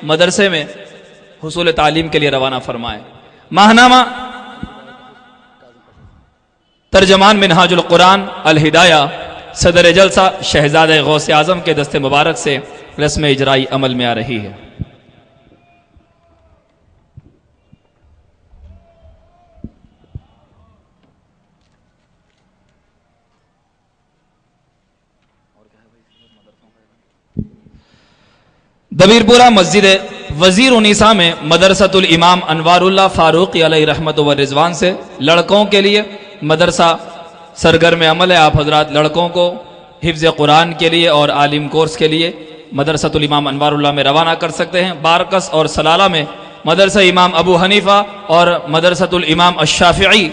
مدرسے میں حصول تعلیم کے لیے روانہ فرمائے۔ ماہنامہ ترجمان منہاج القرآن الہدایہ صدر جلسہ شہزادہ غوث اعظم کے دست مبارک سے رسم اجرائی عمل میں آ رہی ہے۔ دبیر پورہ مسجد وزیر انیسا میں مدرسۃ الامام انوار اللہ فاروقی علیہ رحمت و رضوان سے لڑکوں کے لیے مدرسہ سرگرم عمل ہے۔ آپ حضرات لڑکوں کو حفظ قرآن کے لیے اور عالم کورس کے لیے مدرسۃ الامام انوار اللہ میں روانہ کر سکتے ہیں۔ بارکس اور سلالہ میں مدرسہ امام ابو حنیفہ اور مدرسۃ الامام الشافعی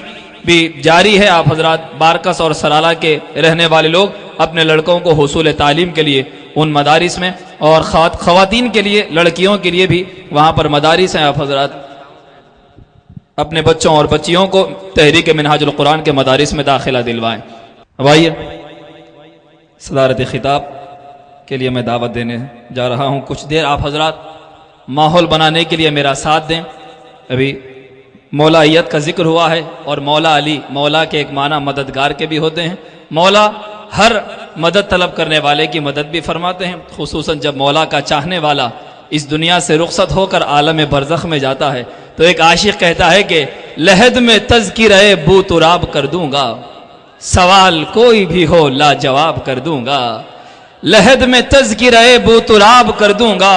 بھی جاری ہے۔ آپ حضرات بارکس اور سلالہ کے رہنے والے لوگ اپنے لڑکوں کو حصول تعلیم کے لیے ان مدارس میں، اور خواتین کے لیے لڑکیوں کے لیے بھی وہاں پر مدارس ہیں۔ آپ حضرات اپنے بچوں اور بچیوں کو تحریک منہاج القرآن کے مدارس میں داخلہ دلوائیں۔ اب آئیے صدارت خطاب کے لیے میں دعوت دینے جا رہا ہوں۔ کچھ دیر آپ حضرات ماحول بنانے کے لیے میرا ساتھ دیں۔ ابھی مولائیت کا ذکر ہوا ہے، اور مولا علی، مولا کے ایک معنی مددگار کے بھی ہوتے ہیں۔ مولا ہر مدد طلب کرنے والے کی مدد بھی فرماتے ہیں، خصوصاً جب مولا کا چاہنے والا اس دنیا سے رخصت ہو کر عالم برزخ میں جاتا ہے تو ایک عاشق کہتا ہے کہ لحد میں تذکرہ بو تراب کر دوں گا، سوال کوئی بھی ہو لا جواب کر دوں گا۔ لحد میں تذکرہ بو تراب کر دوں گا،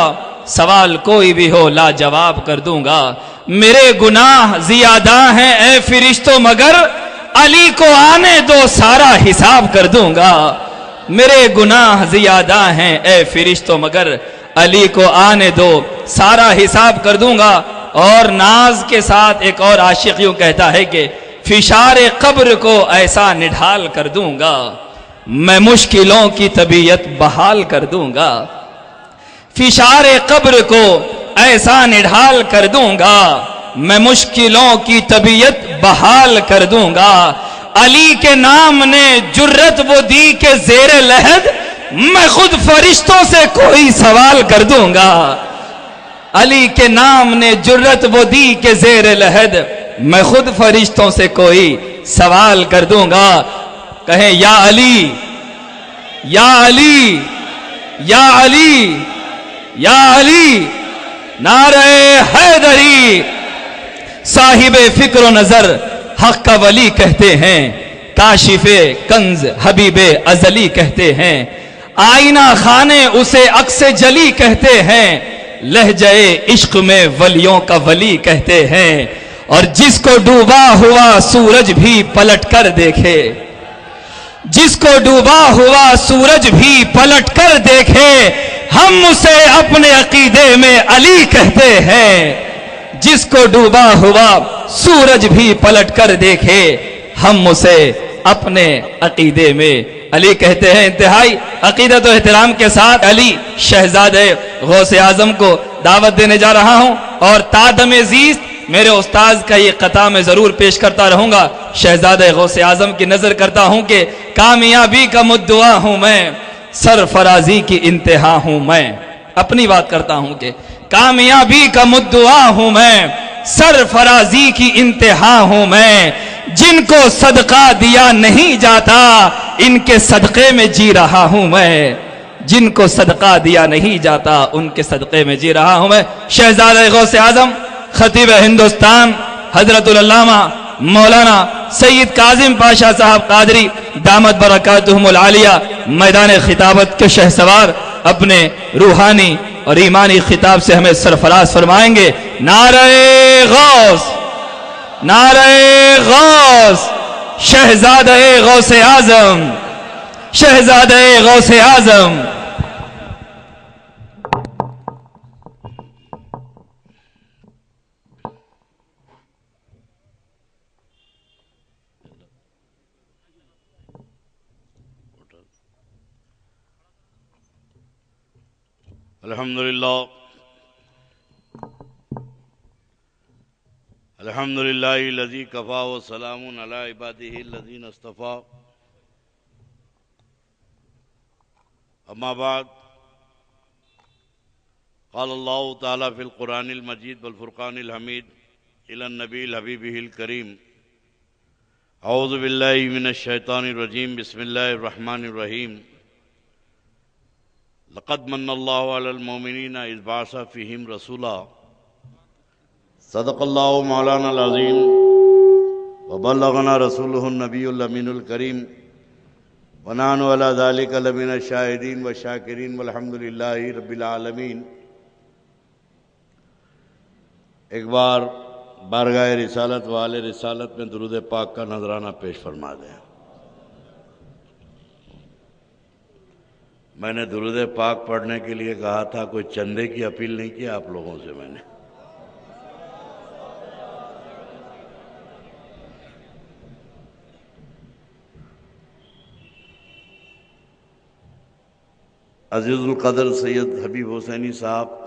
سوال کوئی بھی ہو لا جواب کر دوں گا۔ میرے گناہ زیادہ ہیں اے فرشتوں مگر علی کو آنے دو سارا حساب کر دوں گا۔ میرے گناہ زیادہ ہیں اے فرشتوں مگر علی کو آنے دو سارا حساب کر دوں گا۔ اور ناز کے ساتھ ایک اور عاشق یوں کہتا ہے کہ فشار قبر کو ایسا نڈھال کر دوں گا، میں مشکلوں کی طبیعت بحال کر دوں گا۔ فشار قبر کو ایسا نڈھال کر دوں گا، میں مشکلوں کی طبیعت بحال کر دوں گا۔ علی کے نام نے جرت وہ دی کہ زیر لحد میں خود فرشتوں سے کوئی سوال کر دوں گا۔ علی کے نام نے جرت وہ دی کہ زیر لحد میں خود فرشتوں سے کوئی سوال کر دوں گا۔ کہیں یا علی یا علی یا علی یا علی، نعرہ حیدری۔ صاحب فکر و نظر حق کا ولی کہتے ہیں، کاشف کنز حبیب ازلی کہتے ہیں، آئینہ خانے اسے عکس جلی کہتے ہیں، لہجہ عشق میں ولیوں کا ولی کہتے ہیں۔ اور جس کو ڈوبا ہوا سورج بھی پلٹ کر دیکھے، جس کو ڈوبا ہوا سورج بھی پلٹ کر دیکھے، ہم اسے اپنے عقیدے میں علی کہتے ہیں۔ جس کو ڈوبا ہوا سورج بھی پلٹ کر دیکھے، ہم اسے اپنے عقیدے میں علی کہتے ہیں۔ انتہائی عقیدت و احترام کے ساتھ علی شہزادہ غوث اعظم کو دعوت دینے جا رہا ہوں، اور تادم زیست میرے استاذ کا یہ قطعہ میں ضرور پیش کرتا رہوں گا۔ شہزادہ غوث اعظم کی نظر کرتا ہوں کہ کامیابی کا مدعا ہوں میں، سرفرازی کی انتہا ہوں میں۔ اپنی بات کرتا ہوں کہ کامیابی کا مدعا ہوں میں، سرفرازی کی انتہا ہوں میں۔ جن کو صدقہ دیا نہیں جاتا ان کے صدقے میں جی رہا ہوں میں، جن کو صدقہ دیا نہیں جاتا ان کے صدقے میں جی رہا ہوں میں۔ شہزادہ غوث اعظم خطیب ہندوستان حضرت العلامہ مولانا سید کاظم پاشا صاحب قادری دامت برکاتہم العالیہ میدان خطابت کے شہسوار اپنے روحانی اور ایمانی خطاب سے ہمیں سرفراز فرمائیں گے۔ نعرہ غوث، نعرہ غوث، شہزادہ غوث اعظم، شہزادہ غوث اعظم۔ الحمدللہ الحمدللہ الذی کفا وسلام علی عبادہ الذین اصطفیٰ، اما بعد قال اللہ تعالیٰ فی القرآن المجید والفرقان الحمید الی النبی الحبیبہ الکریم اعوذ باللہ من الشیطان الرجیم بسم اللہ الرحمن الرحیم لقد من اللہ علی المؤمنین اذ بعث فیہم رسولا صدق اللہ مولانا العظیم وبلغنا رسولہ النبی الامین الکریم ونحن علی ذلک لمن الشاہدین والشاکرین والحمد للہ رب العالمین۔ ایک بار بارگاہ رسالت والے رسالت میں درود پاک کا نذرانہ پیش فرما دیں۔ میں نے درود پاک پڑھنے کے لیے کہا تھا، کوئی چندے کی اپیل نہیں کی آپ لوگوں سے میں نے۔ عزیز القدر سید حبیب حسینی صاحب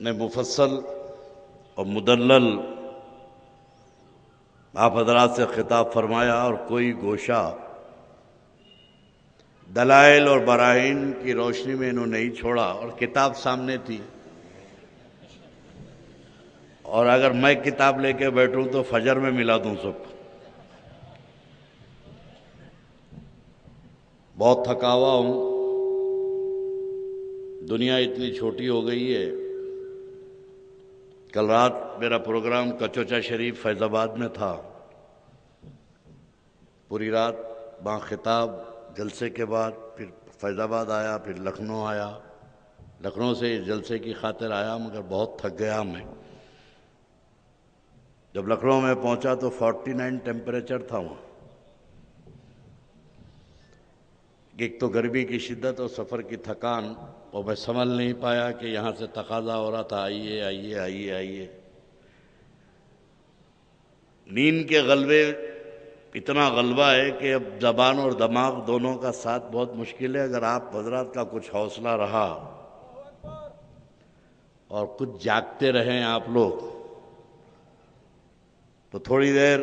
نے مفصل اور مدلل آپ حضرات سے خطاب فرمایا، اور کوئی گوشہ دلائل اور براہین کی روشنی میں انہوں نے نہیں چھوڑا، اور کتاب سامنے تھی، اور اگر میں کتاب لے کے بیٹھوں تو فجر میں ملا دوں سب کو۔ بہت تھکا ہوا ہوں، دنیا اتنی چھوٹی ہو گئی ہے۔ کل رات میرا پروگرام کچوچا شریف فیض آباد میں تھا، پوری رات با خطاب جلسے کے بعد پھر فیض آباد آیا، پھر لکھنؤ آیا، لکھنؤ سے جلسے کی خاطر آیا، مگر بہت تھک گیا میں۔ جب لکھنؤ میں پہنچا تو 49 ٹیمپریچر تھا وہاں۔ ایک تو گرمی کی شدت اور سفر کی تھکان، اور میں سنبھل نہیں پایا کہ یہاں سے تقاضا ہو رہا تھا آئیے آئیے آئیے آئیے۔ نیند کے غلبے، اتنا غلبہ ہے کہ اب زبان اور دماغ دونوں کا ساتھ بہت مشکل ہے۔ اگر آپ حضرات کا کچھ حوصلہ رہا اور کچھ جاگتے رہیں آپ لوگ تو تھوڑی دیر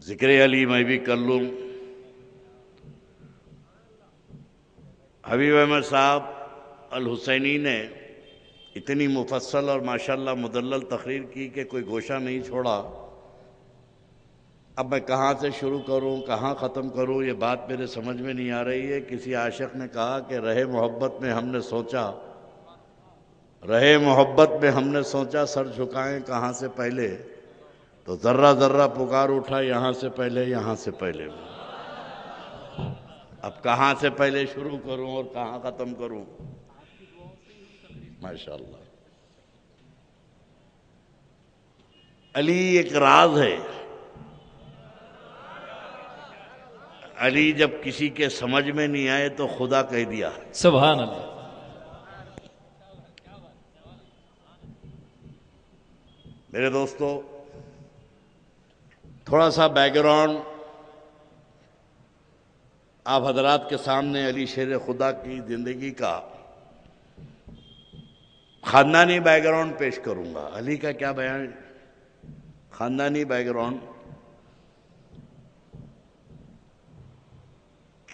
ذکر علی میں بھی کر لوں۔ حبیب احمد صاحب الحسینی نے اتنی مفصل اور ماشاءاللہ مدلل تقریر کی کہ کوئی گوشہ نہیں چھوڑا۔ اب میں کہاں سے شروع کروں، کہاں ختم کروں، یہ بات میرے سمجھ میں نہیں آ رہی ہے۔ کسی عاشق نے کہا کہ رہے محبت میں ہم نے سوچا، رہے محبت میں ہم نے سوچا، سر جھکائیں کہاں سے پہلے، تو ذرہ ذرہ پکار اٹھا یہاں سے پہلے، یہاں سے پہلے۔ اب کہاں سے پہلے شروع کروں اور کہاں ختم کروں؟ ماشاءاللہ علی ایک راز ہے۔ علی جب کسی کے سمجھ میں نہیں آئے تو خدا کہہ دیا۔ سبحان اللہ۔ میرے دوستو، تھوڑا سا بیک گراؤنڈ آپ حضرات کے سامنے علی شیر خدا کی زندگی کا خاندانی بیک گراؤنڈ پیش کروں گا۔ علی کا کیا بیان، خاندانی بیک گراؤنڈ،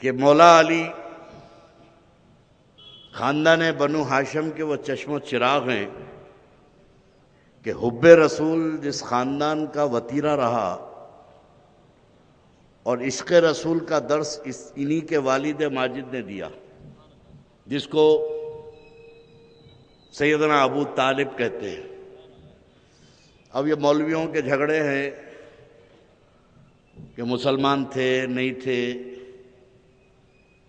کہ مولا علی خاندان بنو ہاشم کے وہ چشم و چراغ ہیں کہ حب رسول جس خاندان کا وتیرہ رہا، اور عشق رسول کا درس انہی کے والد ماجد نے دیا، جس کو سیدنا ابو طالب کہتے ہیں۔ اب یہ مولویوں کے جھگڑے ہیں کہ مسلمان تھے نہیں تھے،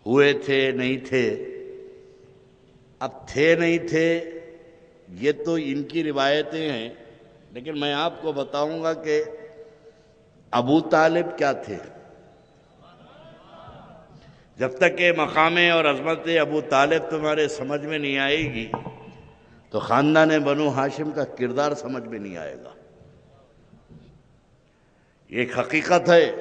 ہوئے تھے نہیں تھے۔ اب تھے نہیں تھے یہ تو ان کی روایتیں ہیں، لیکن میں آپ کو بتاؤں گا کہ ابو طالب کیا تھے۔ جب تک کہ مقام اور عظمت ابو طالب تمہارے سمجھ میں نہیں آئے گی تو خاندان بنو ہاشم کا کردار سمجھ میں نہیں آئے گا۔ یہ ایک حقیقت ہے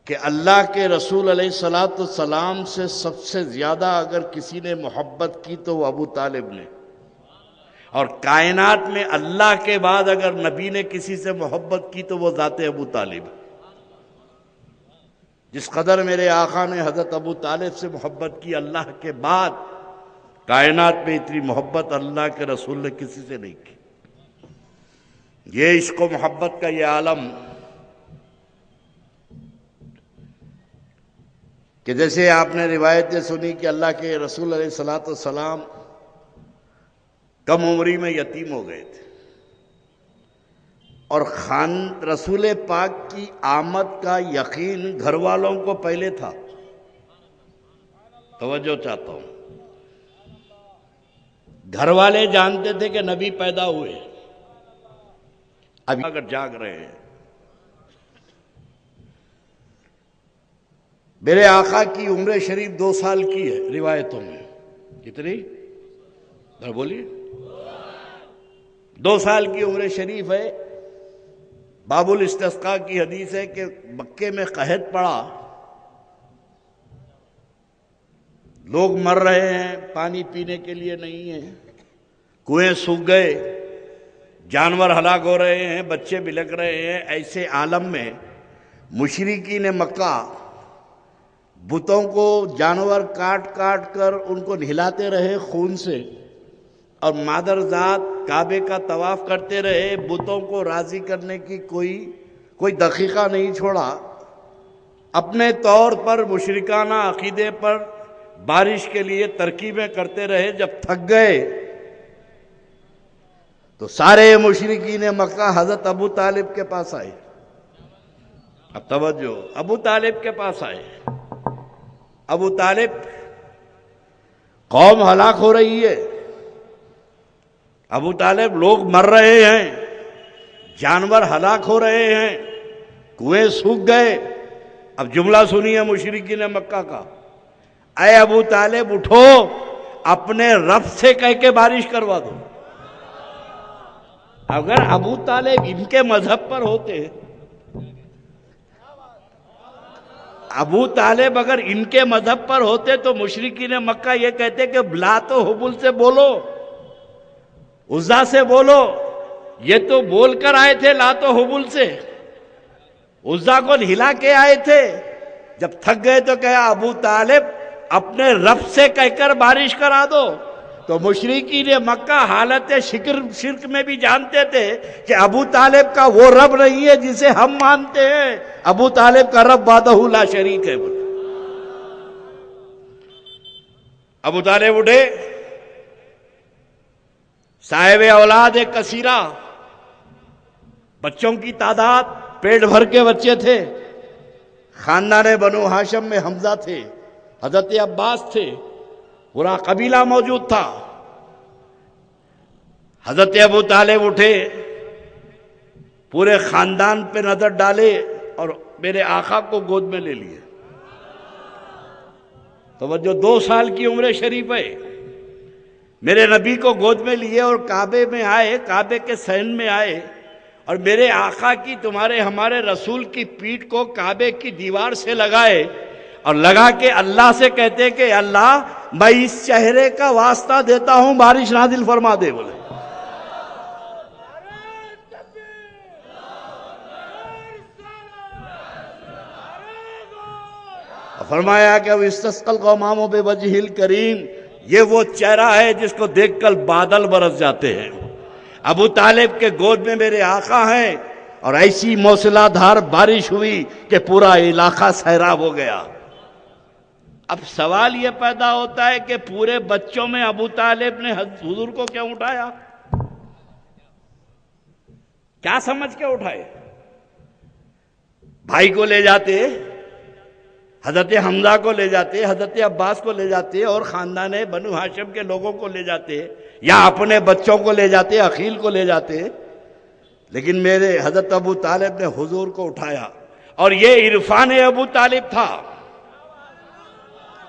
کہ اللہ کے رسول علیہ السلام سے سب سے زیادہ اگر کسی نے محبت کی تو وہ ابو طالب نے، اور کائنات میں اللہ کے بعد اگر نبی نے کسی سے محبت کی تو وہ ذات ابو طالب۔ جس قدر میرے آقا نے حضرت ابو طالب سے محبت کی، اللہ کے بعد کائنات میں اتنی محبت اللہ کے رسول نے کسی سے نہیں کی۔ یہ عشق و محبت کا یہ عالم کہ جیسے آپ نے روایتیں سنی کہ اللہ کے رسول علیہ الصلوۃ والسلام کم عمری میں یتیم ہو گئے تھے، اور رسول پاک کی آمد کا یقین گھر والوں کو پہلے تھا۔ توجہ چاہتا ہوں، گھر والے جانتے تھے کہ نبی پیدا ہوئے، ابھی اگر جاگ رہے ہیں۔ میرے آقا کی عمر شریف 2 سال کی ہے روایتوں میں۔ کتنی؟ بولیے 2 سال کی عمر شریف ہے۔ باب الاستسقاء کی حدیث ہے کہ مکے میں قحط پڑا، لوگ مر رہے ہیں، پانی پینے کے لیے نہیں ہے، کنویں سوکھ گئے، جانور ہلاک ہو رہے ہیں، بچے بلک رہے ہیں۔ ایسے عالم میں مشرکین مکہ بتوں کو جانور کاٹ کاٹ کر ان کو نہلاتے رہے خون سے، اور مادر ذات کعبے کا طواف کرتے رہے، بتوں کو راضی کرنے کی کوئی دقیقہ نہیں چھوڑا۔ اپنے طور پر مشرکانہ عقیدے پر بارش کے لیے ترکیبیں کرتے رہے۔ جب تھک گئے تو سارے مشرکین مکہ حضرت ابو طالب کے پاس آئے۔ اب توجہ، ابو طالب کے پاس آئے۔ ابو طالب، قوم ہلاک ہو رہی ہے، ابو طالب لوگ مر رہے ہیں، جانور ہلاک ہو رہے ہیں، کنویں سوکھ گئے۔ اب جملہ سنیے مشرکین مکہ کا، اے ابو طالب اٹھو، اپنے رب سے کہہ کے بارش کروا دو۔ اگر ابو طالب ان کے مذہب پر ہوتے، ابو طالب اگر ان کے مذہب پر ہوتے تو مشرکین مکہ یہ کہتے کہ لات و حبل سے بولو، عزا سے بولو۔ یہ تو بول کر آئے تھے لات و حبل سے، عزا کو ہلا کے آئے تھے۔ جب تھک گئے تو کہا ابو طالب اپنے رب سے کہہ کر بارش کرا دو۔ تو مشرکین مکہ حالت شرک میں بھی جانتے تھے کہ ابو طالب کا وہ رب نہیں ہے جسے ہم مانتے ہیں، ابو طالب کا رب وحدہ لا شریک ہے۔ ابو طالب اٹھے، صاحب اولاد کثیرہ، بچوں کی تعداد پیٹ بھر کے بچے تھے۔ خاندان بنو ہاشم میں حمزہ تھے، حضرت عباس تھے، پورا قبیلہ موجود تھا۔ حضرت ابو طالب اٹھے، پورے خاندان پہ نظر ڈالے اور میرے آقا کو گود میں لے لیے۔ توجہ، 2 سال کی عمر شریف ہے، میرے نبی کو گود میں لیے اور کعبے میں آئے، کعبے کے صحن میں آئے، اور میرے آقا کی، تمہارے ہمارے رسول کی پیٹھ کو کعبے کی دیوار سے لگائے، اور لگا کے اللہ سے کہتے کہ اللہ میں اس چہرے کا واسطہ دیتا ہوں بارش نازل فرما دے۔ بولے فرمایا کہ وہ استسقى الغمام بوجهه الکریم، یہ وہ چہرہ ہے جس کو دیکھ کر بادل برس جاتے ہیں۔ ابو طالب کے گود میں میرے آقا ہیں، اور ایسی موسلا دھار بارش ہوئی کہ پورا علاقہ سیراب ہو گیا۔ اب سوال یہ پیدا ہوتا ہے کہ پورے بچوں میں ابو طالب نے حضور کو کیوں اٹھایا؟ کیا سمجھ کے اٹھائے؟ بھائی کو لے جاتے، حضرت حمزہ کو لے جاتے، حضرت عباس کو لے جاتے، اور خاندان بنو ہاشم کے لوگوں کو لے جاتے، یا اپنے بچوں کو لے جاتے، عقیل کو لے جاتے، لیکن میرے حضرت ابو طالب نے حضور کو اٹھایا۔ اور یہ عرفان ابو طالب تھا،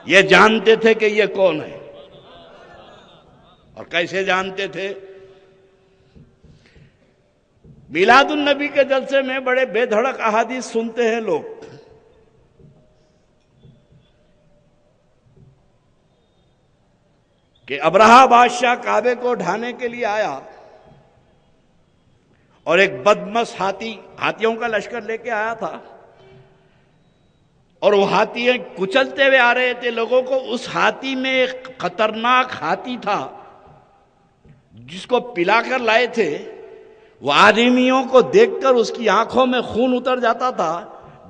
یہ جانتے تھے کہ یہ کون ہے۔ اور کیسے جانتے تھے؟ میلاد النبی کے جلسے میں بڑے بے دھڑک احادیث سنتے ہیں لوگ، کہ ابرہہ بادشاہ کعبے کو ڈھانے کے لیے آیا، اور ایک بدمست ہاتھیوں کا لشکر لے کے آیا تھا، اور وہ ہاتھی کچلتے ہوئے آ رہے تھے لوگوں کو. اس ہاتھی میں ایک خطرناک ہاتھی تھا جس کو پلا کر لائے تھے. وہ آدمیوں کو دیکھ کر اس کی آنکھوں میں خون اتر جاتا تھا.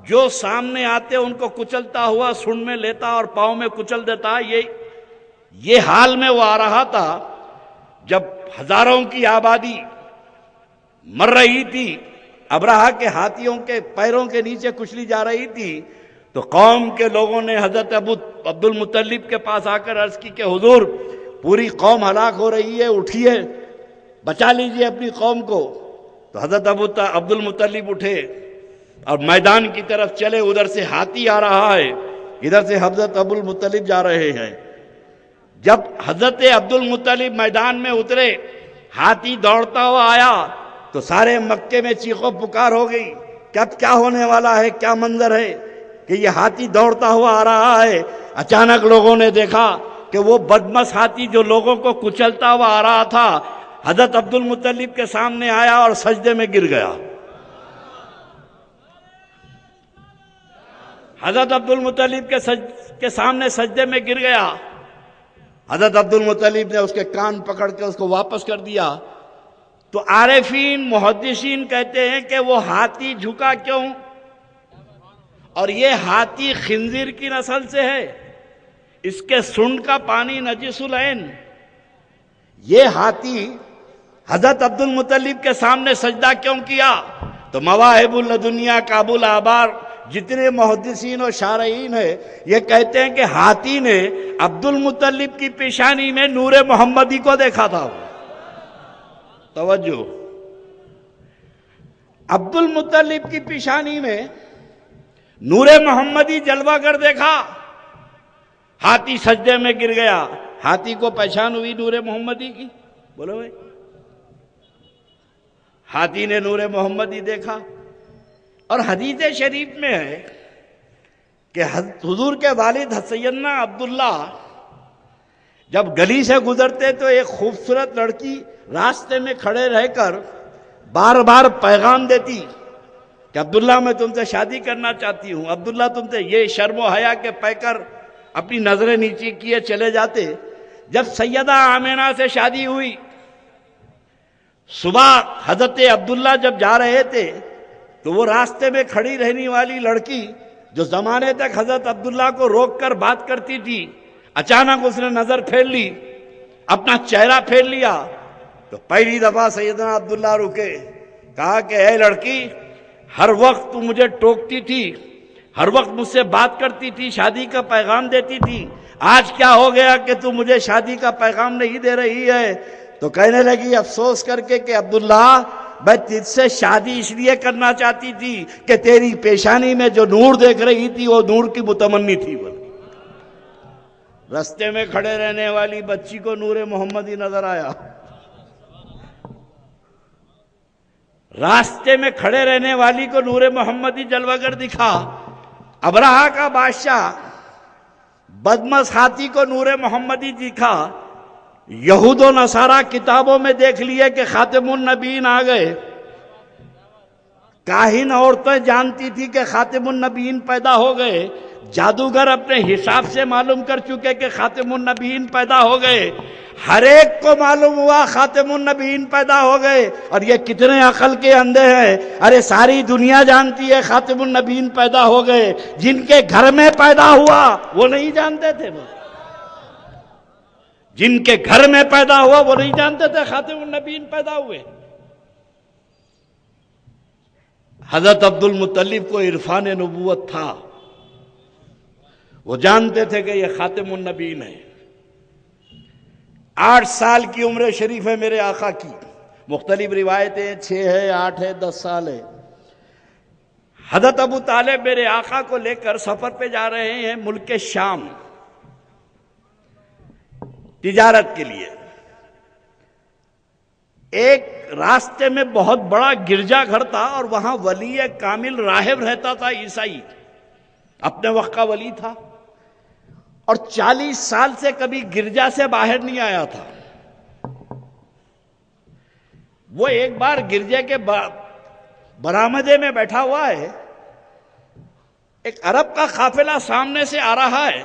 جو سامنے آتے ان کو کچلتا ہوا سن میں لیتا اور پاؤں میں کچل دیتا. یہ حال میں وہ آ رہا تھا جب ہزاروں کی آبادی مر رہی تھی, ابرہا کے ہاتھیوں کے پیروں کے نیچے کچلی جا رہی تھی. تو قوم کے لوگوں نے حضرت عبد المطلب کے پاس آ کر عرض کی کہ حضور پوری قوم ہلاک ہو رہی ہے, اٹھیے بچا لیجئے اپنی قوم کو. تو حضرت عبد المطلب اٹھے اور میدان کی طرف چلے. ادھر سے ہاتھی آ رہا ہے, ادھر سے حضرت عبد المطلب جا رہے ہیں. جب حضرت عبد المطلب میدان میں اترے, ہاتھی دوڑتا ہوا آیا تو سارے مکے میں چیخو پکار ہو گئی کہ اب کیا ہونے والا ہے, کیا منظر ہے کہ یہ ہاتھی دوڑتا ہوا آ رہا ہے. اچانک لوگوں نے دیکھا کہ وہ بدمس ہاتھی جو لوگوں کو کچلتا ہوا آ رہا تھا حضرت عبد المطلب کے سامنے آیا اور سجدے میں گر گیا. حضرت عبد المطلب کے سامنے سجدے میں گر گیا. حضرت عبد المطلب نے اس کے کان پکڑ کے اس کو واپس کر دیا. تو عارفین محدثین کہتے ہیں کہ وہ ہاتھی جھکا کیوں, اور یہ ہاتھی خنزیر کی نسل سے ہے, اس کے سونڈ کا پانی نجس العین. یہ ہاتھی حضرت عبد المطلب کے سامنے سجدہ کیوں کیا؟ تو مواہب الدنیا کابل آبار جتنے محدثین اور شارعین ہیں یہ کہتے ہیں کہ ہاتھی نے عبد المطلب کی پیشانی میں نور محمدی کو دیکھا تھا. توجہ, عبد المطلب کی پیشانی میں نور محمدی جلوہ گر دیکھا. ہاتھی سجدے میں گر گیا. ہاتھی کو پہچان ہوئی نور محمدی کی؟ بولو بھائی. ہاتھی نے نور محمدی دیکھا. اور حدیث شریف میں ہے کہ حضور کے والد سیدنا عبداللہ جب گلی سے گزرتے تو ایک خوبصورت لڑکی راستے میں کھڑے رہ کر بار بار پیغام دیتی کہ عبداللہ میں تم سے شادی کرنا چاہتی ہوں. عبداللہ تم سے یہ شرم و حیا کے پے کر اپنی نظریں نیچے کیے چلے جاتے. جب سیدہ آمینہ سے شادی ہوئی, صبح حضرت عبداللہ جب جا رہے تھے تو وہ راستے میں کھڑی رہنے والی لڑکی جو زمانے تک حضرت عبداللہ کو روک کر بات کرتی تھی, اچانک اس نے نظر پھیر لی, اپنا چہرہ پھیر لیا. تو پہلی دفعہ سیدنا عبداللہ رکے, کہا کہ اے لڑکی, ہر وقت تو مجھے ٹوکتی تھی, ہر وقت مجھ سے بات کرتی تھی, شادی کا پیغام دیتی تھی, آج کیا ہو گیا کہ تو مجھے شادی کا پیغام نہیں دے رہی ہے؟ تو کہنے لگی افسوس کر کے کہ عبداللہ میں تجھ سے شادی اس لیے کرنا چاہتی تھی کہ تیری پیشانی میں جو نور دیکھ رہی تھی وہ نور کی متمنی تھی. رستے میں کھڑے رہنے والی بچی کو نور محمدی نظر آیا. راستے میں کھڑے رہنے والی کو نور محمدی جلوہ گر دکھا. ابرہا کا بادشاہ بدمس ہاتھی کو نور محمدی دکھا. یہود و نصارہ کتابوں میں دیکھ لیے کہ خاتم النبیین آ گئے. کاہن عورتیں جانتی تھی کہ خاتم النبیین پیدا ہو گئے. جادوگر اپنے حساب سے معلوم کر چکے کہ خاتم النبیین پیدا ہو گئے. ہر ایک کو معلوم ہوا خاتم النبیین پیدا ہو گئے. اور یہ کتنے عقل کے اندھے ہیں, ارے ساری دنیا جانتی ہے خاتم النبیین پیدا ہو گئے. جن کے گھر میں پیدا ہوا وہ نہیں جانتے تھے. جن کے گھر میں پیدا ہوا وہ نہیں جانتے تھے خاتم النبیین پیدا ہوئے. حضرت عبد المطلب کو عرفان نبوت تھا, وہ جانتے تھے کہ یہ خاتم النبیین ہے. 8 سال کی عمر شریف ہے میرے آقا کی. مختلف روایتیں 6 ہے, 8 ہے, 10 سال ہے. حضرت ابو طالب میرے آقا کو لے کر سفر پہ جا رہے ہیں ملک شام تجارت کے لیے. ایک راستے میں بہت بڑا گرجا گھر تھا اور وہاں ولی کامل راہب رہتا تھا, عیسائی, اپنے وقت کا ولی تھا, اور 40 سال سے کبھی گرجا سے باہر نہیں آیا تھا. وہ ایک بار گرجے کے برآمدے میں بیٹھا ہوا ہے, ایک عرب کا قافلہ سامنے سے آ رہا ہے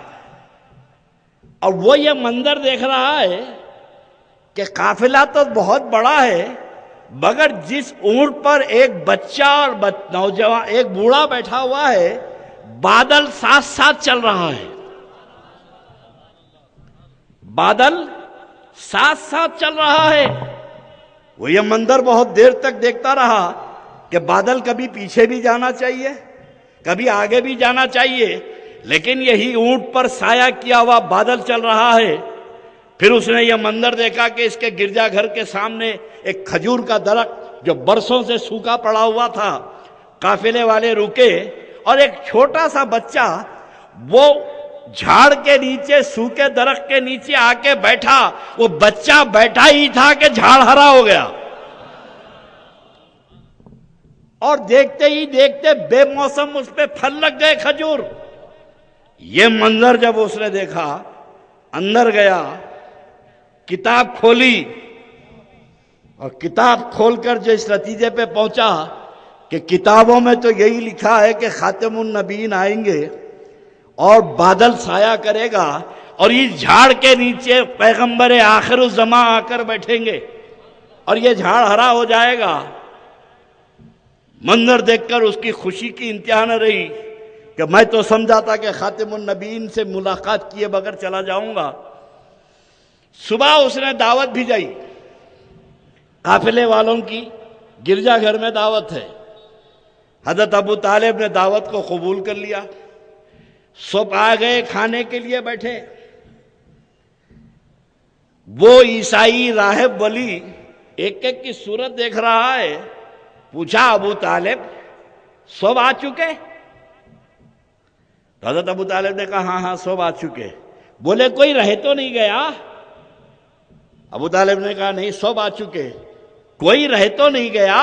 اور وہ یہ منظر دیکھ رہا ہے کہ قافلہ تو بہت بڑا ہے، مگر جس اونٹ پر ایک بچہ اور نوجوان ایک بوڑھا بیٹھا ہوا ہے، بادل ساتھ ساتھ چل رہا ہے، بادل ساتھ ساتھ چل رہا ہے۔ وہ یہ منظر بہت دیر تک دیکھتا رہا کہ بادل کبھی پیچھے بھی جانا چاہیے، کبھی آگے بھی جانا چاہیے، لیکن یہی اونٹ پر سایہ کیا ہوا بادل چل رہا ہے۔ پھر اس نے یہ منظر دیکھا کہ اس کے گرجا گھر کے سامنے ایک کھجور کا درخت جو برسوں سے سوکھا پڑا ہوا تھا، قافلے والے رکے اور ایک چھوٹا سا بچہ وہ جھاڑ کے نیچے، سوکھے درخت کے نیچے آ کے بیٹھا۔ وہ بچہ بیٹھا ہی تھا کہ جھاڑ ہرا ہو گیا، اور دیکھتے ہی دیکھتے بے موسم اس پہ پھل لگ گئے کھجور۔ یہ منظر جب اس نے دیکھا، اندر گیا، کتاب کھولی، اور کتاب کھول کر جو اس نتیجے پہ پہنچا کہ کتابوں میں تو یہی لکھا ہے کہ خاتم النبیین آئیں گے اور بادل سایہ کرے گا اور اس جھاڑ کے نیچے پیغمبر آخر الزماں آ کر بیٹھیں گے اور یہ جھاڑ ہرا ہو جائے گا۔ منظر دیکھ کر اس کی خوشی کی انتہا نہ رہی کہ میں تو سمجھا تھا کہ خاتم النبیین سے ملاقات کیے بغیر چلا جاؤں گا۔ صبح اس نے دعوت بھیجائی، قافلے والوں کی گرجا گھر میں دعوت ہے۔ حضرت ابو طالب نے دعوت کو قبول کر لیا، سب آ گئے، کھانے کے لیے بیٹھے۔ وہ عیسائی راہب ولی ایک ایک کی صورت دیکھ رہا ہے۔ پوچھا ابو طالب سب آ چکے؟ تو حضرت ابو طالب نے کہا ہاں ہاں سب آ چکے۔ بولے کوئی رہ تو نہیں گیا؟ ابو طالب نے کہا نہیں سب آ چکے۔ کوئی رہ تو نہیں گیا؟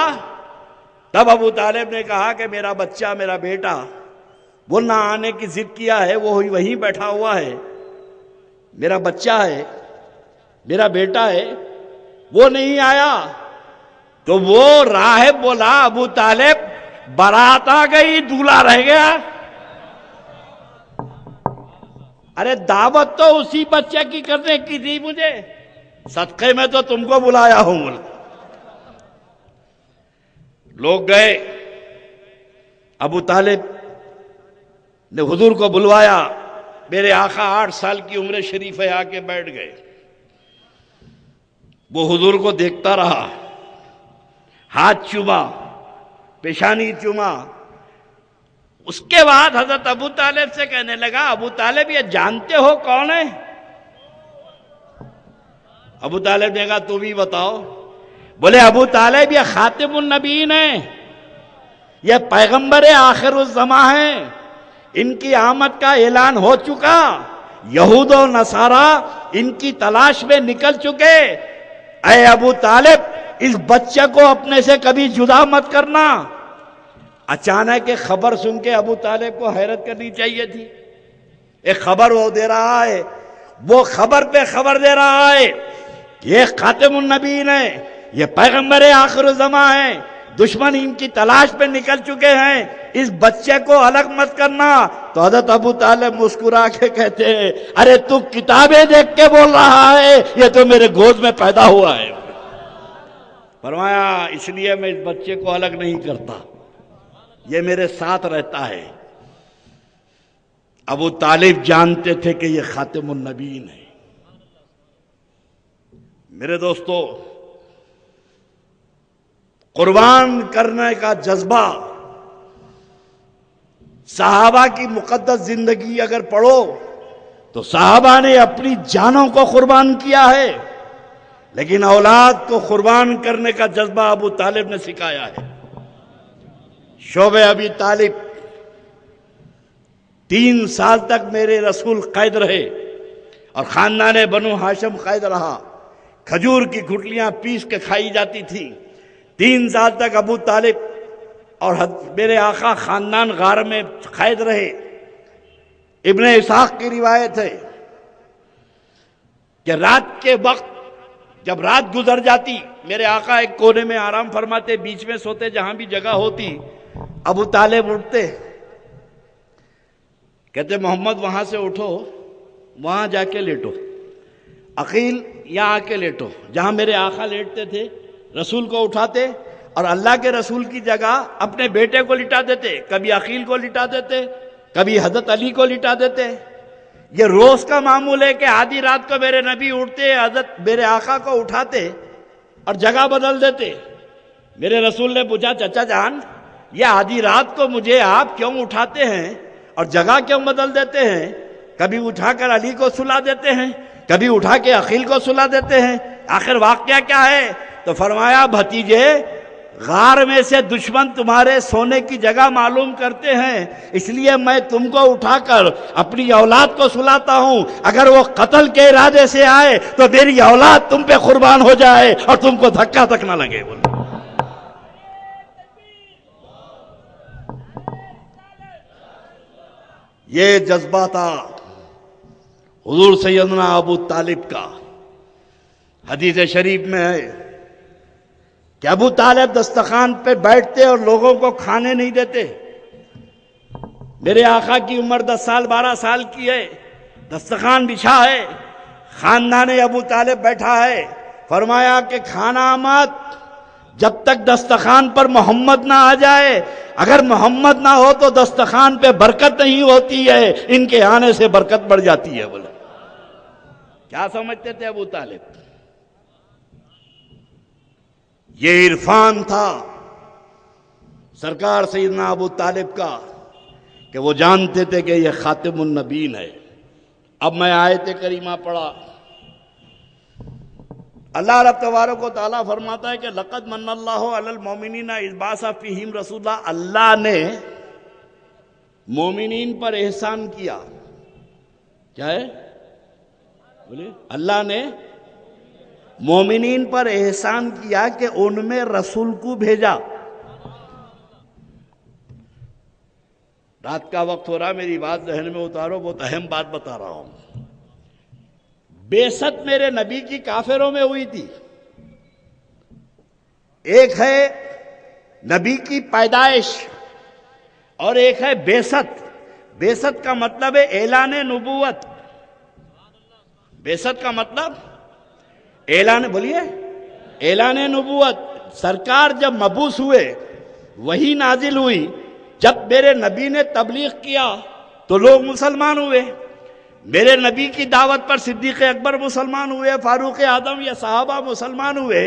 تب ابو طالب نے کہا کہ میرا بچہ، میرا بیٹا، وہ نہ آنے کی ضد کیا ہے، وہ وہیں بیٹھا ہوا ہے، میرا بچہ ہے، میرا بیٹا ہے، وہ نہیں آیا۔ تو وہ راہب بولا ابو طالب بارات آ گئی، دولہا رہ گیا۔ ارے دعوت تو اسی بچے کی کرنے کی تھی، مجھے صدقے میں تو تم کو بلایا ہوں۔ لوگ گئے، ابو طالب نے حضور کو بلوایا، میرے آقا 8 سال کی عمر شریف ہے، آ کے بیٹھ گئے۔ وہ حضور کو دیکھتا رہا، ہاتھ چوما، پیشانی چوما۔ اس کے بعد حضرت ابو طالب سے کہنے لگا ابو طالب یہ جانتے ہو کون ہے؟ ابو طالب نے کہا تو بھی بتاؤ۔ بولے ابو طالب یہ خاتم النبیین ہے، یہ پیغمبر آخر الزماں ہیں، ان کی آمد کا اعلان ہو چکا، یہود و نصارہ ان کی تلاش میں نکل چکے۔ اے ابو طالب اس بچے کو اپنے سے کبھی جدا مت کرنا۔ اچانک ایک خبر سن کے ابو طالب کو حیرت کرنی چاہیے تھی۔ ایک خبر وہ دے رہا ہے، وہ خبر پہ خبر دے رہا ہے، یہ خاتم النبیین ہے، یہ پیغمبر آخر الزماں ہیں، دشمن ان کی تلاش پہ نکل چکے ہیں، اس بچے کو الگ مت کرنا۔ تو حضرت ابو طالب مسکرا کے کہتے ہیں ارے تو کتابیں دیکھ کے بول رہا ہے، یہ تو میرے گود میں پیدا ہوا ہے۔ فرمایا اس لیے میں اس بچے کو الگ نہیں کرتا، یہ میرے ساتھ رہتا ہے۔ ابو طالب جانتے تھے کہ یہ خاتم النبیین ہے۔ میرے دوستو، قربان کرنے کا جذبہ، صحابہ کی مقدس زندگی اگر پڑھو تو صحابہ نے اپنی جانوں کو قربان کیا ہے، لیکن اولاد کو قربان کرنے کا جذبہ ابو طالب نے سکھایا ہے۔ شعب ابی طالب 3 سال تک میرے رسول قید رہے اور خاندان بنو ہاشم قید رہا۔ کھجور کی گٹلیاں پیس کے کھائی جاتی تھی۔ 3 سال تک ابو طالب اور میرے آقا خاندان غار میں قید رہے۔ ابن اسحاق کی روایت ہے کہ رات کے وقت جب رات گزر جاتی، میرے آقا ایک کونے میں آرام فرماتے، بیچ میں سوتے، جہاں بھی جگہ ہوتی، ابو طالب اٹھتے، کہتے محمد وہاں سے اٹھو، وہاں جا کے لیٹو، عقیل یہاں آ کے لیٹو، جہاں میرے آقا لیٹتے تھے رسول کو اٹھاتے اور اللہ کے رسول کی جگہ اپنے بیٹے کو لٹا دیتے، کبھی عقیل کو لٹا دیتے، کبھی حضرت علی کو لٹا دیتے۔ یہ روز کا معمول ہے کہ آدھی رات کو میرے نبی اٹھتے، حضرت میرے آقا کو اٹھاتے اور جگہ بدل دیتے۔ میرے رسول نے پوچھا چچا جان یہ آدھی رات کو مجھے آپ کیوں اٹھاتے ہیں اور جگہ کیوں بدل دیتے ہیں؟ کبھی اٹھا کر علی کو سلا دیتے ہیں، کبھی اٹھا کے عقیل کو سلا دیتے ہیں، آخر واقعہ کیا ہے؟ تو فرمایا بھتیجے غار میں سے دشمن تمہارے سونے کی جگہ معلوم کرتے ہیں، اس لیے میں تم کو اٹھا کر اپنی اولاد کو سلاتا ہوں، اگر وہ قتل کے ارادے سے آئے تو میری اولاد تم پہ قربان ہو جائے اور تم کو دھکا تک نہ لگے۔ بولو یہ جذبہ تھا حضور سیدنا ابو طالب کا۔ حدیث شریف میں ہے کہ ابو طالب دسترخوان پہ بیٹھتے اور لوگوں کو کھانے نہیں دیتے۔ میرے آقا کی عمر 10 سال 12 سال کی ہے، دسترخوان بچھا ہے، خاندان ابو طالب بیٹھا ہے، فرمایا کہ کھانا مت جب تک دسترخوان پر محمد نہ آ جائے، اگر محمد نہ ہو تو دسترخوان پہ برکت نہیں ہوتی ہے، ان کے آنے سے برکت بڑھ جاتی ہے۔ بولے کیا سمجھتے تھے ابو طالب؟ یہ عرفان تھا سرکار سیدنا ابو طالب کا کہ وہ جانتے تھے کہ یہ خاتم النبیین ہے۔ اب میں آیت کریمہ پڑھا، اللہ رب تبارک و تعالیٰ فرماتا ہے کہ لقد من اللہ علی المؤمنین اذ بعث فیہم رسولا، اللہ نے مومنین پر احسان کیا۔ کیا ہے؟ بولیے، اللہ نے مومنین پر احسان کیا کہ ان میں رسول کو بھیجا۔ رات کا وقت ہو رہا، میری بات ذہن میں اتارو، بہت اہم بات بتا رہا ہوں۔ بعثت میرے نبی کی کافروں میں ہوئی تھی۔ ایک ہے نبی کی پیدائش اور ایک ہے بعثت۔ بعثت کا مطلب ہے اعلان نبوت۔ بعثت کا مطلب اعلان، بولیے، اعلان نبوت۔ سرکار جب مبعوث ہوئے، وحی نازل ہوئی، جب میرے نبی نے تبلیغ کیا تو لوگ مسلمان ہوئے۔ میرے نبی کی دعوت پر صدیق اکبر مسلمان ہوئے، فاروق اعظم یا صحابہ مسلمان ہوئے۔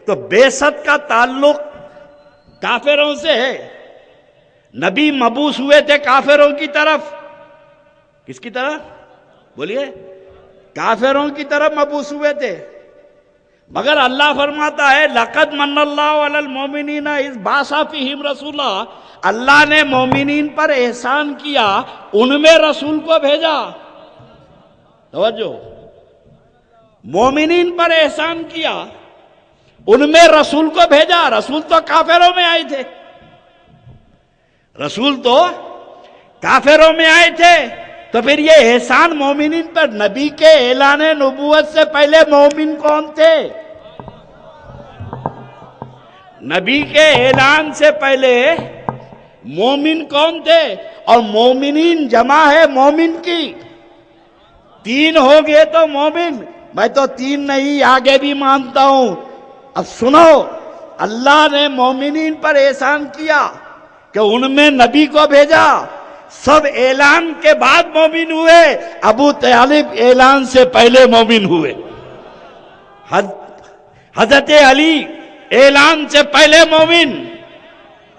تو بعثت کا تعلق کافروں سے ہے۔ نبی مبعوث ہوئے تھے کافروں کی طرف۔ کس کی طرف؟ بولیے، کافروں کی طرف مبعوث ہوئے تھے۔ مگر اللہ فرماتا ہے لقد من اللہ علی المؤمنین اذ بعث فیہم رسولا، اللہ نے مومنین پر احسان کیا، ان میں رسول کو بھیجا۔ توجہ، مومنین پر احسان کیا، ان میں رسول کو بھیجا۔ رسول تو کافروں میں آئے تھے، رسول تو کافروں میں آئے تھے، تو پھر یہ احسان مومنین پر۔ نبی کے اعلان نبوت سے پہلے مومن کون تھے؟ نبی کے اعلان سے پہلے مومن کون تھے؟ اور مومنین جمع ہے مومن کی، 3 ہو گئے تو مومن۔ میں تو 3 نہیں، آگے بھی مانتا ہوں۔ اب سنو، اللہ نے مومنین پر احسان کیا کہ ان میں نبی کو بھیجا۔ سب اعلان کے بعد مومن ہوئے، ابو طالب اعلان سے پہلے مومن ہوئے۔ حضرت علی اعلان سے پہلے مومن،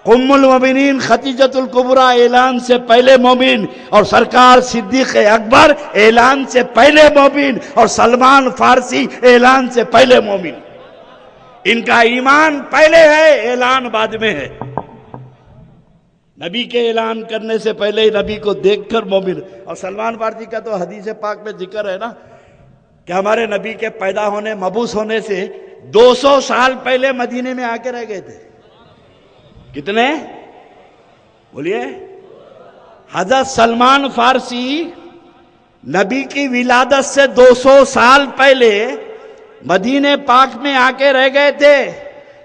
ام المؤمنین خدیجۃ الکبریٰ اعلان سے پہلے مومن، اور سرکار صدیق اکبر اعلان سے پہلے مومن، اور سلمان فارسی اعلان سے پہلے مومن۔ ان کا ایمان پہلے ہے، اعلان بعد میں ہے۔ نبی کے اعلان کرنے سے پہلے نبی کو دیکھ کر مومن۔ اور سلمان فارسی کا تو حدیث پاک میں ذکر ہے نا کہ ہمارے نبی کے پیدا ہونے، مبعوث ہونے سے 200 سال پہلے مدینے میں آ کے رہ گئے تھے۔ کتنے؟ بولیے۔ حضرت سلمان فارسی نبی کی ولادت سے 200 سال پہلے مدینے پاک میں آ کے رہ گئے تھے۔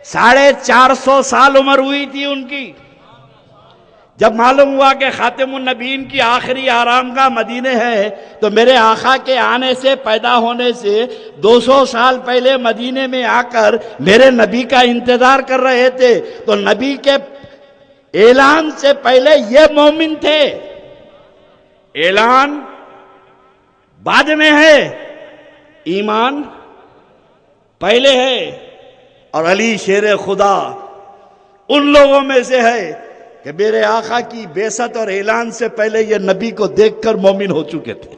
450 سال عمر ہوئی تھی ان کی۔ جب معلوم ہوا کہ خاتم النبیین کی آخری آرام گاہ مدینے ہے تو میرے آقا کے آنے سے، پیدا ہونے سے 200 سال پہلے مدینے میں آ کر میرے نبی کا انتظار کر رہے تھے، تو نبی کے اعلان سے پہلے یہ مومن تھے۔ اعلان بعد میں ہے، ایمان پہلے ہے۔ اور علی شیر خدا ان لوگوں میں سے ہے کہ میرے آقا کی بعثت اور اعلان سے پہلے یہ نبی کو دیکھ کر مومن ہو چکے تھے۔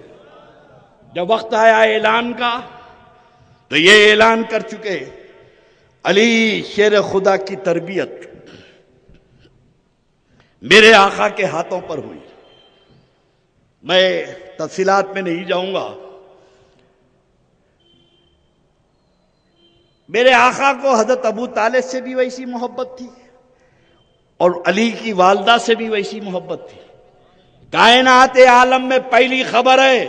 جب وقت آیا اعلان کا تو یہ اعلان کر چکے۔ علی شیر خدا کی تربیت میرے آقا کے ہاتھوں پر ہوئی۔ میں تفصیلات میں نہیں جاؤں گا۔ میرے آقا کو حضرت ابو طالب سے بھی ویسی محبت تھی اور علی کی والدہ سے بھی ویسی محبت تھی۔ کائنات عالم میں پہلی خبر ہے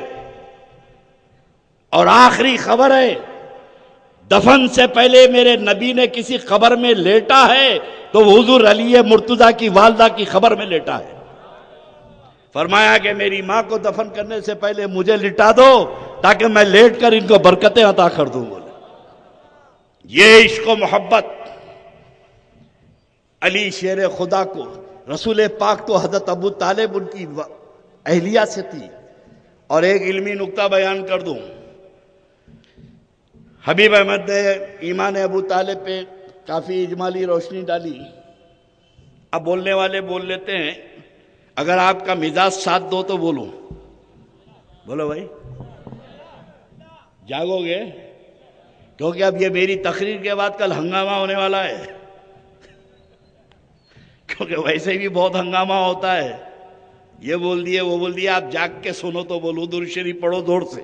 اور آخری خبر ہے، دفن سے پہلے میرے نبی نے کسی قبر میں لیٹا ہے تو وہ حضور علی مرتضیٰ کی والدہ کی خبر میں لیٹا ہے۔ فرمایا کہ میری ماں کو دفن کرنے سے پہلے مجھے لٹا دو تاکہ میں لیٹ کر ان کو برکتیں عطا کر دوں۔ بولے یہ عشق و محبت علی شیر خدا کو، رسول پاک تو حضرت ابو طالب ان کی اہلیہ سے تھی۔ اور ایک علمی نکتہ بیان کر دوں، حبیب احمد نے ایمان ابو طالب پہ کافی اجمالی روشنی ڈالی۔ اب بولنے والے بول لیتے ہیں، اگر آپ کا مزاج ساتھ دو تو بولو۔ بولو بھائی، جاگو گے؟ کیونکہ اب یہ میری تقریر کے بعد کل ہنگامہ ہونے والا ہے، کیونکہ ویسے بھی بہت ہنگامہ ہوتا ہے، یہ بول دیے وہ بول دیا۔ آپ جاگ کے سنو تو بولو، درود شریف پڑھو زور سے۔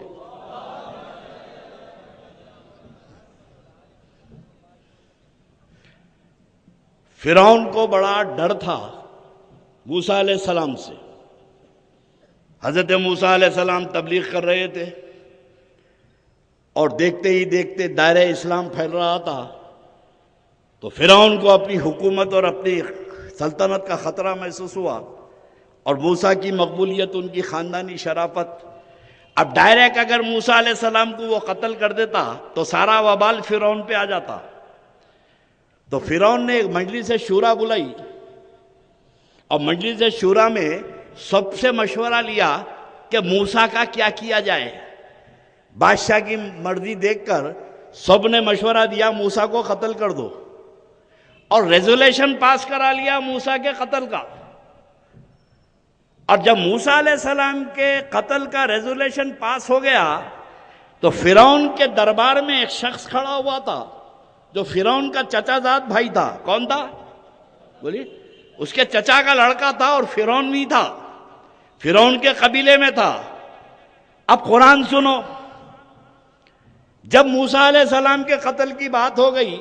فرعون کو بڑا ڈر تھا موسیٰ علیہ السلام سے۔ حضرت موسیٰ علیہ السلام تبلیغ کر رہے تھے اور دیکھتے ہی دیکھتے دائرہ اسلام پھیل رہا تھا، تو فرعون کو اپنی حکومت اور اپنی سلطنت کا خطرہ محسوس ہوا، اور موسیٰ کی مقبولیت، ان کی خاندانی شرافت۔ اب ڈائریکٹ اگر موسیٰ علیہ السلام کو وہ قتل کر دیتا تو سارا وبال فرعون پہ آ جاتا۔ تو فرعون نے ایک مجلس شورا بلائی، اور مجلس شورا میں سب سے مشورہ لیا کہ موسیٰ کا کیا کیا جائے۔ بادشاہ کی مرضی دیکھ کر سب نے مشورہ دیا موسیٰ کو قتل کر دو، اور ریزولیشن پاس کرا لیا موسیٰ کے قتل کا۔ اور جب موسیٰ علیہ السلام کے قتل کا ریزولیشن پاس ہو گیا تو فرعون کے دربار میں ایک شخص کھڑا ہوا تھا جو فرعون کا چچا زاد بھائی تھا۔ کون تھا؟ بولیے۔ اس کے چچا کا لڑکا تھا اور فرعون بھی تھا، فرعون کے قبیلے میں تھا۔ اب قرآن سنو، جب موسیٰ علیہ السلام کے قتل کی بات ہو گئی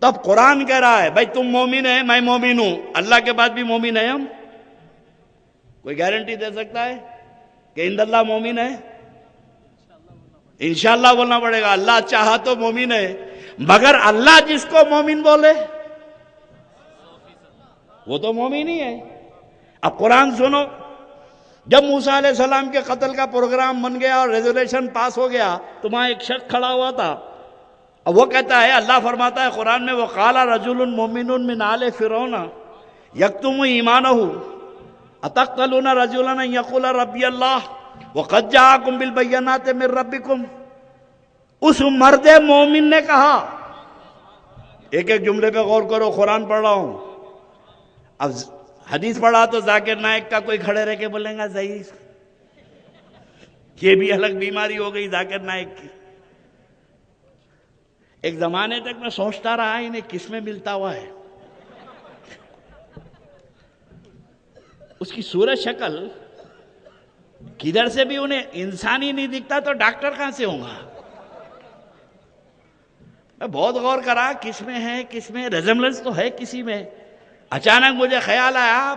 تب قرآن کہہ رہا ہے بھائی تم مومن ہے، میں مومن ہوں، اللہ کے بعد بھی مومن ہے ہم؟ کوئی گارنٹی دے سکتا ہے کہ اند اللہ مومن ہے؟ انشاءاللہ بولنا پڑے گا۔ اللہ چاہا تو مومن ہے، مگر اللہ جس کو مومن بولے وہ تو مومن ہی ہے۔ اب قرآن سنو، جب موسیٰ علیہ السلام کے قتل کا پروگرام بن گیا اور ریزولیشن پاس ہو گیا تو وہاں ایک شخص کھڑا ہوا تھا، اب وہ کہتا ہے، اللہ فرماتا ہے قرآن میں، وَقَالَ رَجُلٌ مُؤْمِنٌ مِّنْ آلِ فِرْعَوْنَ يَكْتُمُ إِيمَانَهُ أَتَقْتُلُونَ رَجُلًا أَن يَقُولَ رَبِّيَ اللَّهُ وَقَدْ جَاءَكُم بِالْبَيِّنَاتِ مِن رَّبِّكُمْ۔ اس مرد مومن نے کہا، ایک ایک جملے پہ غور کرو، قرآن پڑھ رہا ہوں۔ اب حدیث پڑھا تو ذاکر نائک کا کوئی کھڑے رہ کے بولیں گا ضعیف، یہ بھی الگ بیماری ہو گئی ذاکر نائک کی۔ ایک زمانے تک میں سوچتا رہا انہیں کس میں ملتا ہوا ہے، اس کی صورت شکل کدھر سے بھی انہیں انسانی نہیں دکھتا تو ڈاکٹر کہاں سے ہوں گا؟ میں بہت غور کرا کس میں ہے، کس میں ریزمبلنس تو ہے کسی میں۔ اچانک مجھے خیال آیا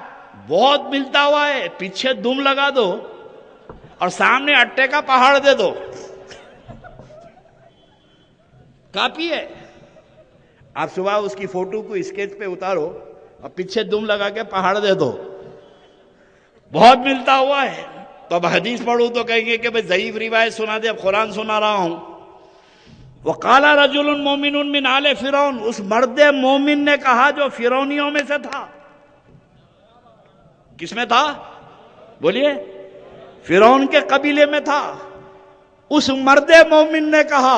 بہت ملتا ہوا ہے، پیچھے دم لگا دو اور سامنے اٹے کا پہاڑ دے دو، کافی ہے۔ آپ صبح اس کی فوٹو کو اسکیچ پہ اتارو اور پیچھے دم لگا کے پہاڑ دے دو. بہت ملتا ہوا ہے. تو اب حدیث پڑھوں تو کہیں گے کہ بھئی ضعیف روایت سنا دے. اب قرآن سنا رہا ہوں. وقال رجل مومن من آل فرعون، اس مرد مومن نے کہا جو فرعونیوں میں سے تھا. کس میں تھا؟ بولیے. فرعون کے قبیلے میں تھا. اس مرد مومن نے کہا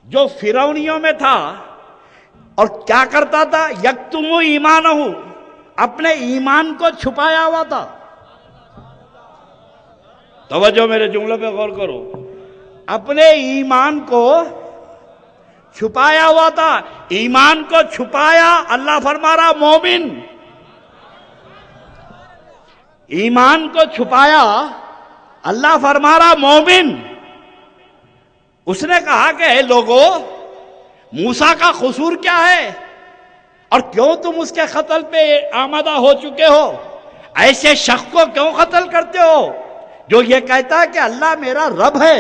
جو فرعونیوں میں تھا اور کیا کرتا تھا؟ یکتم ایمانہ، اپنے ایمان کو چھپایا ہوا تھا. توجہ میرے جملے پہ غور کرو. اپنے ایمان کو چھپایا ہوا تھا. ایمان کو چھپایا، اللہ فرما رہا مومن. ایمان کو چھپایا، اللہ فرما رہا مومن. اس نے کہا کہ اے لوگو، موسیٰ کا قصور کیا ہے اور کیوں تم اس کے قتل پہ آمادہ ہو چکے ہو؟ ایسے شخص کو کیوں قتل کرتے ہو جو یہ کہتا ہے کہ اللہ میرا رب ہے؟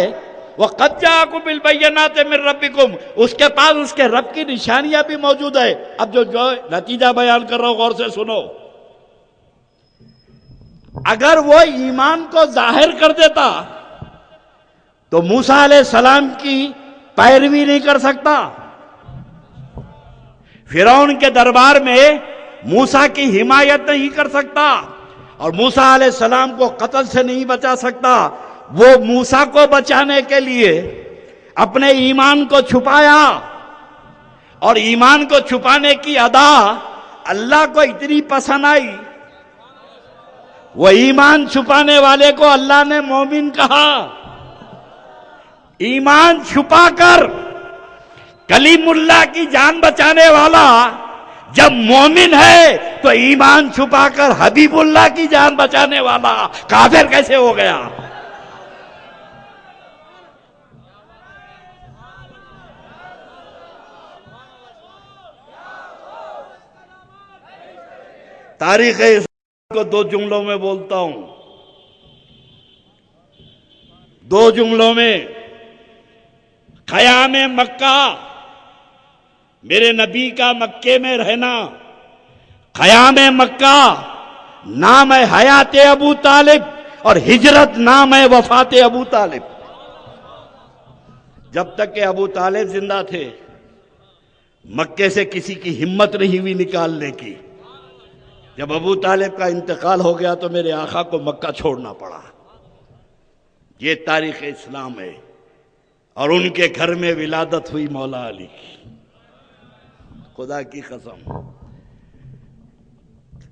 وَقَدْ جَاءَكُمْ بِالْبَيِّنَاتِ مِن رَبِّكُمْ، اس کے پاس اس کے رب کی نشانیاں بھی موجود ہے. اب جو نتیجہ بیان کر رہا ہوں غور سے سنو. اگر وہ ایمان کو ظاہر کر دیتا تو موسیٰ علیہ السلام کی پیروی نہیں کر سکتا. فرعون کے دربار میں موسیٰ کی حمایت نہیں کر سکتا اور موسیٰ علیہ السلام کو قتل سے نہیں بچا سکتا. وہ موسیٰ کو بچانے کے لیے اپنے ایمان کو چھپایا، اور ایمان کو چھپانے کی ادا اللہ کو اتنی پسند آئی، وہ ایمان چھپانے والے کو اللہ نے مومن کہا. ایمان چھپا کر کلیم اللہ کی جان بچانے والا جب مومن ہے تو ایمان چھپا کر حبیب اللہ کی جان بچانے والا کافر کیسے ہو گیا؟ تاریخ اسلام کو دو جملوں میں بولتا ہوں. دو جملوں میں. قیام مکہ، میرے نبی کا مکے میں رہنا. قیام مکہ نام ہے حیات ابو طالب اور ہجرت نام ہے وفات ابو طالب. جب تک کہ ابو طالب زندہ تھے مکے سے کسی کی ہمت نہیں ہوئی نکالنے کی. جب ابو طالب کا انتقال ہو گیا تو میرے آقا کو مکہ چھوڑنا پڑا. یہ تاریخ اسلام ہے. اور ان کے گھر میں ولادت ہوئی مولا علی کی. خدا کی قسم،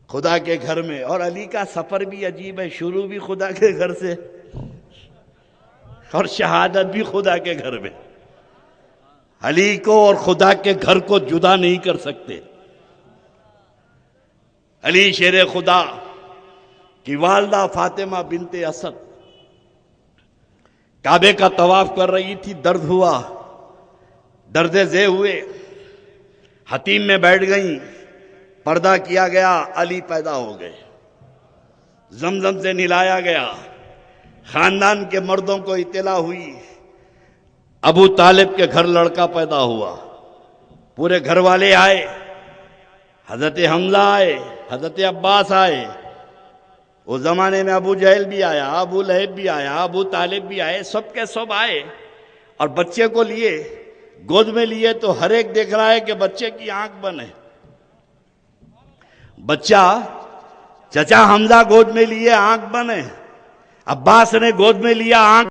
خدا کے گھر میں. اور علی کا سفر بھی عجیب ہے. شروع بھی خدا کے گھر سے اور شہادت بھی خدا کے گھر میں. علی کو اور خدا کے گھر کو جدا نہیں کر سکتے. علی شیر خدا کی والدہ فاطمہ بنت اسد کعبے کا طواف کر رہی تھی. درد ہوا، درد ذہ ہوئے، حتیم میں بیٹھ گئیں. پردہ کیا گیا، علی پیدا ہو گئے. زمزم سے نلایا گیا. خاندان کے مردوں کو اطلاع ہوئی ابو طالب کے گھر لڑکا پیدا ہوا. پورے گھر والے آئے. حضرت حمزہ آئے، حضرت عباس آئے. اس زمانے میں ابو جہل بھی آیا، ابو لہب بھی آیا، ابو طالب بھی آئے. سب کے سب آئے اور بچے کو لیے، گود میں لیے. تو ہر ایک دیکھ رہا ہے کہ بچے کی آنکھ بند ہے. بچہ چچا حمزہ گود میں لیے، آنکھ بند ہے. عباس نے گود میں لیا، آنکھ